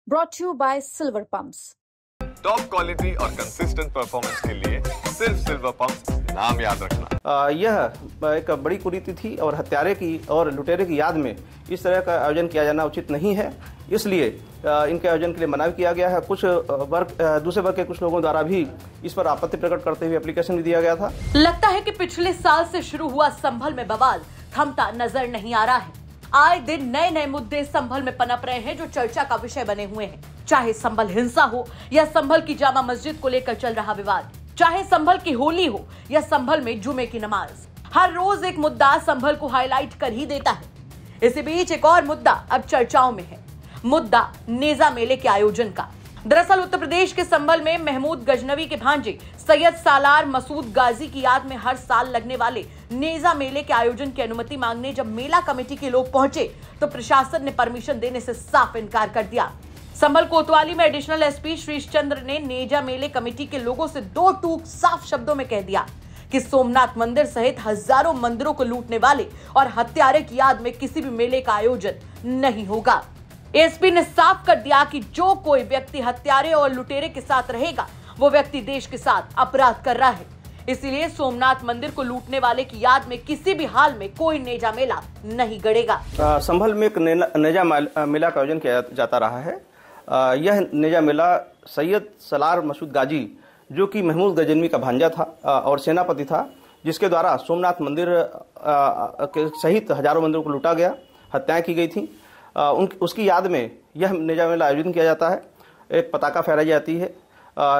brought to you by Silver Pumps. Top quality और consistent performance के लिए सिर्फ सिल्वर पंप्स नाम याद रखना। यह एक बड़ी कुरीति थी और हत्यारे की और लुटेरे की याद में इस तरह का आयोजन किया जाना उचित नहीं है। इसलिए इनके आयोजन के लिए मना भी किया गया है। कुछ दूसरे वर्ग के कुछ लोगों द्वारा भी इस पर आपत्ति प्रकट करते हुए एप्लीकेशन भी दिया गया था। लगता है कि पिछले साल से शुरू हुआ संभल में बवाल थमता नजर नहीं आ रहा है। आए दिन नए नए मुद्दे संभल में पनप रहे हैं जो चर्चा का विषय बने हुए हैं। चाहे संभल हिंसा हो या संभल की जामा मस्जिद को लेकर चल रहा विवाद, चाहे संभल की होली हो या संभल में जुमे की नमाज, हर रोज एक मुद्दा संभल को हाईलाइट कर ही देता है। इसी बीच एक और मुद्दा अब चर्चाओं में है, मुद्दा नेजा मेले के आयोजन का। दरअसल उत्तर प्रदेश के संभल में महमूद गजनवी के भांजे सैयद सालार मसूद गाजी की याद में हर साल लगने वाले नेजा मेले के आयोजन की अनुमति मांगने जब मेला कमेटी के लोग पहुंचे तो प्रशासन ने परमिशन देने से साफ इनकार कर दिया। संभल कोतवाली में एडिशनल एसपी श्रीश चंद्र ने नेजा मेले कमेटी के लोगों से दो टूक साफ शब्दों में कह दिया कि सोमनाथ मंदिर सहित हजारों मंदिरों को लूटने वाले और हत्यारे की याद में किसी भी मेले का आयोजन नहीं होगा। एसपी ने साफ कर दिया कि जो कोई व्यक्ति हत्यारे और लुटेरे के साथ रहेगा वो व्यक्ति देश के साथ अपराध कर रहा है। इसीलिए सोमनाथ मंदिर को लूटने वाले की याद में किसी भी हाल में कोई नेजा मेला नहीं गड़ेगा। संभल में एक नेजा मेला का आयोजन किया जाता रहा है। यह नेजा मेला सैयद सालार मसूद गाजी जो कि महमूद गजनवी का भांजा था और सेनापति था, जिसके द्वारा सोमनाथ मंदिर सहित हजारों मंदिरों को लूटा गया, हत्याएं की गई थी, उसकी याद में यह नेजा मेला आयोजन किया जाता है। एक पताका फहराई जाती है।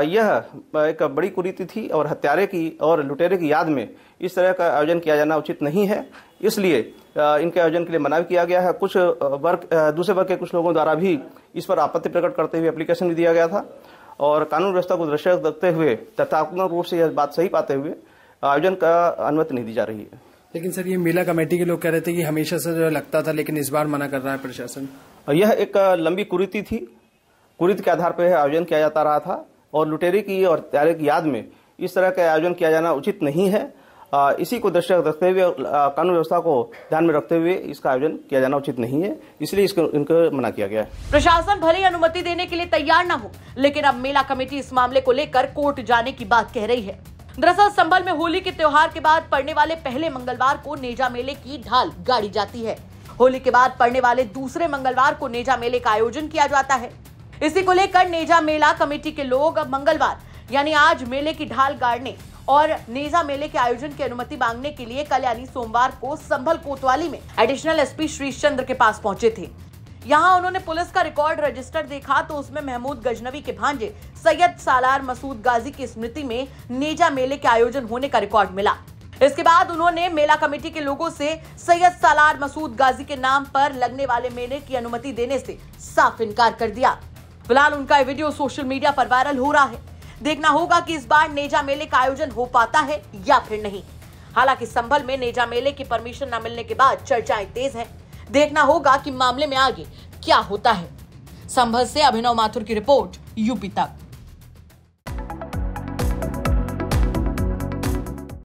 यह एक बड़ी कुरीति थी और हत्यारे की और लुटेरे की याद में इस तरह का आयोजन किया जाना उचित नहीं है। इसलिए इनके आयोजन के लिए मना भी किया गया है। कुछ दूसरे वर्ग के कुछ लोगों द्वारा भी इस पर आपत्ति प्रकट करते हुए एप्लीकेशन भी दिया गया था और कानून व्यवस्था को दृष्टिगत रखते हुए तथ्यात्मक रूप से यह बात सही पाते हुए आयोजन का अनुमति नहीं दी जा रही है। लेकिन सर, ये मेला कमेटी के लोग कह रहे थे कि हमेशा से जो लगता था, लेकिन इस बार मना कर रहा है प्रशासन। यह एक लंबी कुरीति थी। कुरीति के आधार पर आयोजन किया जाता रहा था और लुटेरे की और हत्यारे की याद में इस तरह का आयोजन किया जाना उचित नहीं है। इसी को दृष्टिगत रखते हुए, कानून व्यवस्था को ध्यान में रखते हुए इसका आयोजन किया जाना उचित नहीं है। इसलिए इनको मना किया गया है। प्रशासन भले ही अनुमति देने के लिए तैयार न हो, लेकिन अब मेला कमेटी इस मामले को लेकर कोर्ट जाने की बात कह रही है। दरअसल संभल में होली के त्योहार के बाद पड़ने वाले पहले मंगलवार को नेजा मेले की ढाल गाड़ी जाती है। होली के बाद पड़ने वाले दूसरे मंगलवार को नेजा मेले का आयोजन किया जाता है। इसी को लेकर नेजा मेला कमेटी के लोग अब मंगलवार यानी आज मेले की ढाल गाड़ने और नेजा मेले के आयोजन की अनुमति मांगने के लिए कल यानी सोमवार को संभल कोतवाली में एडिशनल एसपी श्रीश चंद्र के पास पहुंचे थे। यहां उन्होंने पुलिस का रिकॉर्ड रजिस्टर देखा तो उसमें महमूद गजनवी के भांजे सैयद सालार मसूद गाजी की स्मृति में नेजा मेले के आयोजन होने का रिकॉर्ड मिला। इसके बाद उन्होंने मेला कमेटी के लोगों से सैयद सालार मसूद गाजी के नाम पर लगने वाले मेले की अनुमति देने से साफ इनकार कर दिया। फिलहाल उनका वीडियो सोशल मीडिया पर वायरल हो रहा है। देखना होगा कि इस बार नेजा मेले का आयोजन हो पाता है या फिर नहीं। हालांकि संभल में नेजा मेले की परमिशन न मिलने के बाद चर्चाएं तेज हैं। देखना होगा कि मामले में आगे क्या होता है। संभल से अभिनव माथुर की रिपोर्ट, यूपी तक।